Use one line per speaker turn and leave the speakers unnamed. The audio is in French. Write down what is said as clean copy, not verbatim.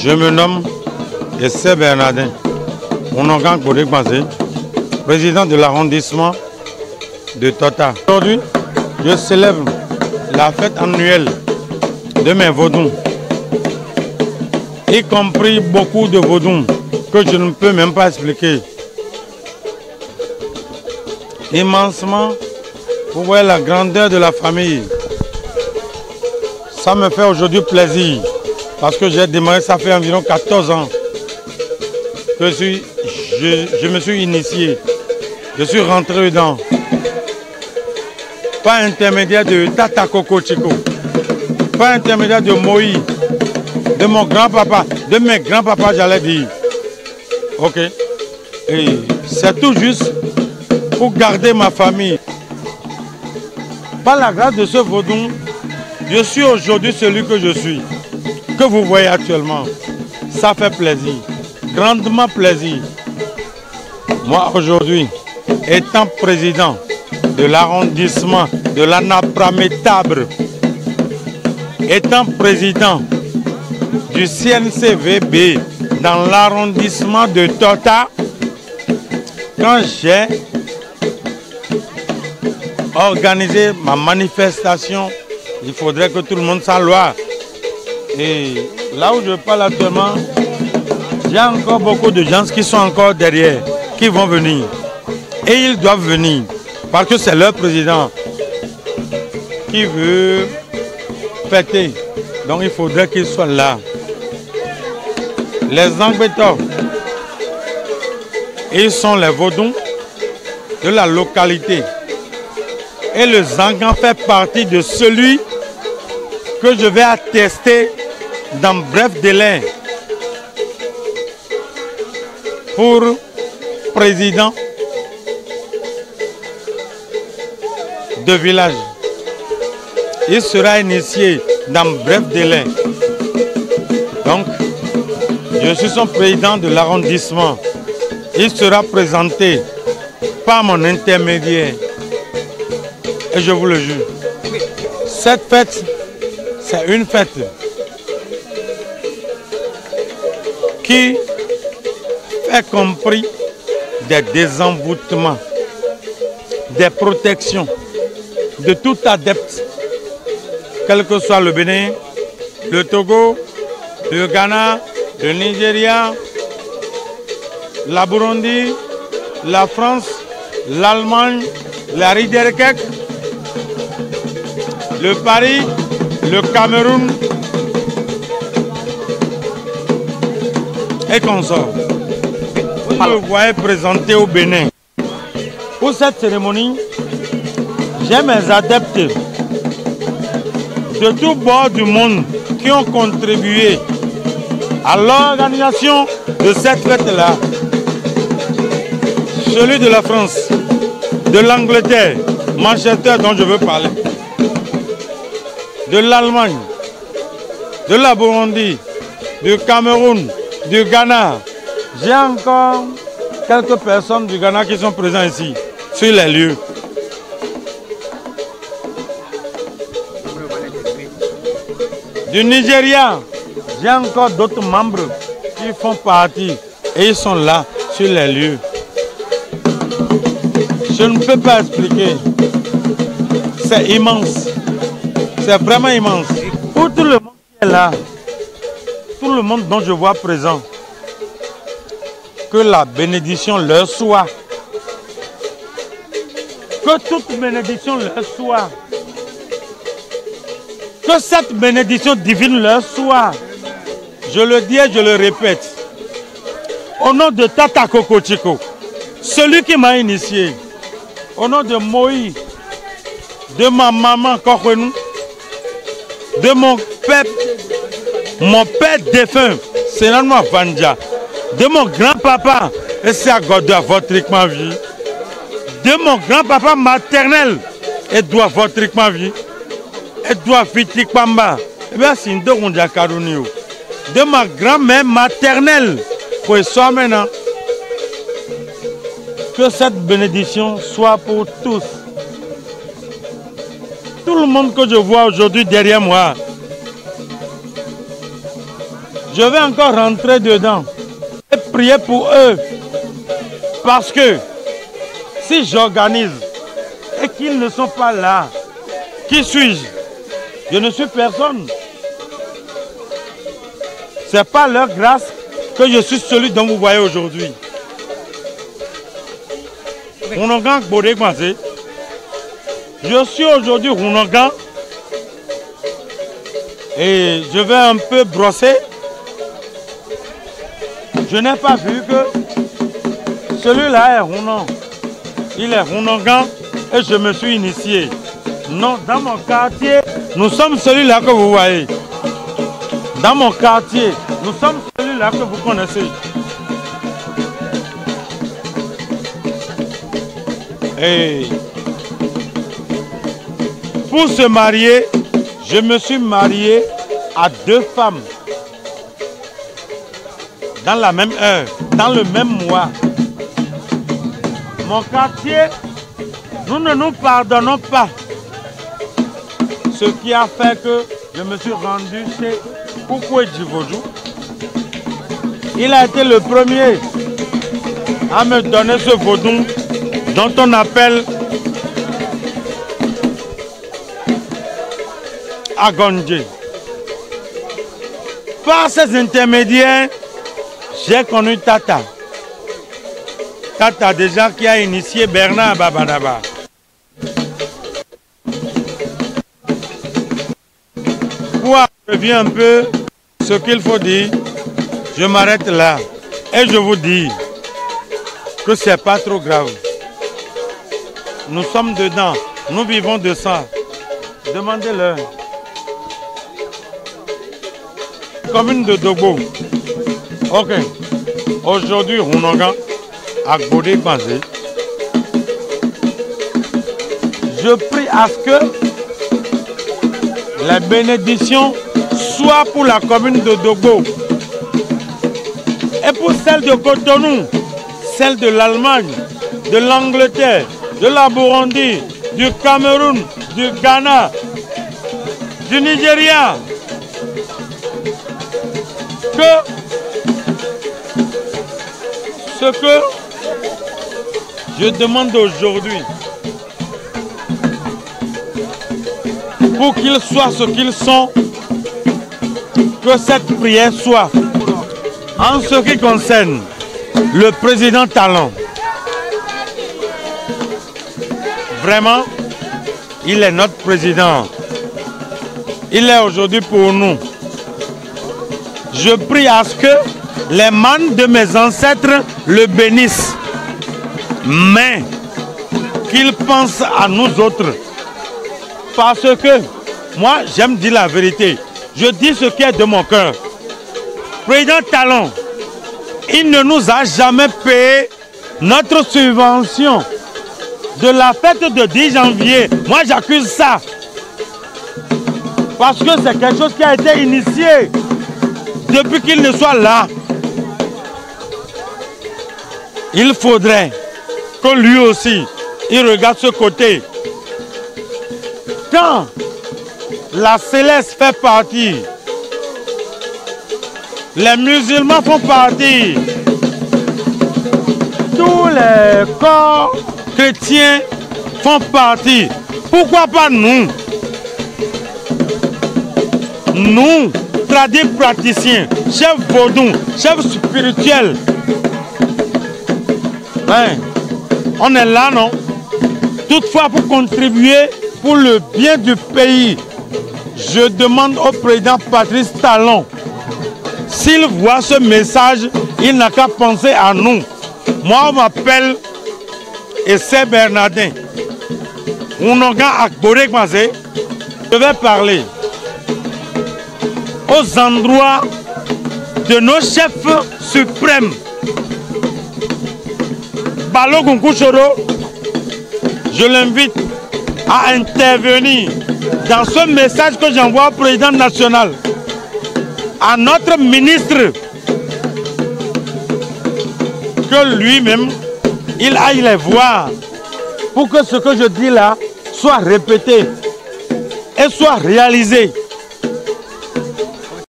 Je me nomme Essai Bernardin, Monongang Bodek-Bazé, président de l'arrondissement de Tota. Aujourd'hui, je célèbre la fête annuelle de mes vaudous, y compris beaucoup de vaudous que je ne peux même pas expliquer. Immensement, vous voyez la grandeur de la famille. Ça me fait aujourd'hui plaisir parce que j'ai démarré, ça fait environ 14 ans que je me suis initié. Je suis rentré dedans. Pas intermédiaire de Tata Coco Chico, pas intermédiaire de Moïse, de mon grand-papa, de mes grands-papas, j'allais dire. Ok. Et c'est tout juste pour garder ma famille. Par la grâce de ce vaudou, je suis aujourd'hui celui que je suis, que vous voyez actuellement. Ça fait plaisir, grandement plaisir. Moi aujourd'hui, étant président de l'arrondissement de l'Anapramétabre, étant président du CNCVB dans l'arrondissement de Tota, quand j'ai organisé ma manifestation, il faudrait que tout le monde s'en loie. Et là où je parle actuellement, il y a encore beaucoup de gens qui sont encore derrière, qui vont venir. Et ils doivent venir, parce que c'est leur président qui veut fêter. Donc il faudrait qu'ils soient là. Les Zangbeto, ils sont les vaudous de la localité. Et le Zangan fait partie de celui que je vais attester dans bref délai pour président de village. Il sera initié dans bref délai. Donc, je suis son président de l'arrondissement. Il sera présenté par mon intermédiaire. Et je vous le jure. Cette fête, c'est une fête qui fait compris des désenvoûtements, des protections de tout adepte, quel que soit le Bénin, le Togo, le Ghana, le Nigeria, la Burundi, la France, l'Allemagne, la Riderkek, le Paris, le Cameroun et consorts. Vous me voyez présenter au Bénin. Pour cette cérémonie, j'ai mes adeptes de tous bords du monde qui ont contribué à l'organisation de cette fête-là. Celui de la France, de l'Angleterre, Manchester dont je veux parler, de l'Allemagne, de la Burundi, du Cameroun, du Ghana. J'ai encore quelques personnes du Ghana qui sont présentes ici, sur les lieux. Du Nigeria, j'ai encore d'autres membres qui font partie et ils sont là, sur les lieux. Je ne peux pas expliquer. C'est immense. C'est vraiment immense. Pour tout le monde qui est là, tout le monde dont je vois présent, que la bénédiction leur soit. Que toute bénédiction leur soit. Que cette bénédiction divine leur soit. Je le dis et je le répète. Au nom de Tata Coco Chico, celui qui m'a initié, au nom de Moïse, de ma maman Kokwenou, de mon père défunt, Sénanoua Vanja, de mon grand-papa, et c'est à Godoua Votriquement vie, de mon grand-papa maternel, Edouard Votriquement vie, Edouard Fitikpamba, et bien c'est une de ma grand-mère maternelle, pour soi maintenant, que cette bénédiction soit pour tous. Tout le monde que je vois aujourd'hui derrière moi, je vais encore rentrer dedans et prier pour eux. Parce que si j'organise et qu'ils ne sont pas là, qui suis-je? Je ne suis personne. Ce n'est pas leur grâce que je suis celui dont vous voyez aujourd'hui. Rounogan Bodé Kwanzé. Je suis aujourd'hui Rounogan et je vais un peu brosser. Je n'ai pas vu que celui-là est Rounon. Il est Rounogan et je me suis initié. Non, dans mon quartier, nous sommes celui-là que vous voyez. Dans mon quartier, nous sommes celui-là que vous connaissez. Et pour se marier, je me suis marié à 2 femmes. Dans la même heure, dans le même mois. Mon quartier, nous ne nous pardonnons pas. Ce qui a fait que je me suis rendu chez Koukou Djivodou. Il a été le premier à me donner ce vaudou dont on appelle Agondje. Par ces intermédiaires, j'ai connu Tata. Tata déjà qui a initié Bernard Babadaba. Pour revient un peu ce qu'il faut dire, je m'arrête là et je vous dis que ce n'est pas trop grave. Nous sommes dedans, nous vivons de ça. Demandez-leur. Commune de Dogbo. Ok. Aujourd'hui, Rounogan, à Bodé Kwanzé. Je prie à ce que la bénédiction soit pour la commune de Dogbo et pour celle de Cotonou, celle de l'Allemagne, de l'Angleterre, de la Burundi, du Cameroun, du Ghana, du Nigeria. Que ce que je demande aujourd'hui, pour qu'ils soient ce qu'ils sont, que cette prière soit. En ce qui concerne le président Talon, vraiment, il est notre président. Il est aujourd'hui pour nous. Je prie à ce que les mânes de mes ancêtres le bénissent, mais qu'ils pensent à nous autres. Parce que moi, j'aime dire la vérité. Je dis ce qui est de mon cœur. Président Talon, il ne nous a jamais payé notre subvention de la fête de 10 janvier. Moi, j'accuse ça. Parce que c'est quelque chose qui a été initié depuis qu'il ne soit là. Il faudrait que lui aussi, il regarde ce côté. Quand la Céleste fait partie, les musulmans font partie, tous les corps chrétiens font partie. Pourquoi pas nous? Nous, tradis praticiens, chefs vaudous, chefs spirituels, hein, on est là, non? Toutefois, pour contribuer pour le bien du pays, je demande au président Patrice Talon, s'il voit ce message, il n'a qu'à penser à nous. Moi, on m'appelle Essai Bernardin. Rounogan à Bodé Kwanzé. Je vais parler aux endroits de nos chefs suprêmes. Balo Gunkuchoro, je l'invite à intervenir dans ce message que j'envoie au président national, à notre ministre, que lui-même, il aille les voir pour que ce que je dis là soit répété et soit réalisé.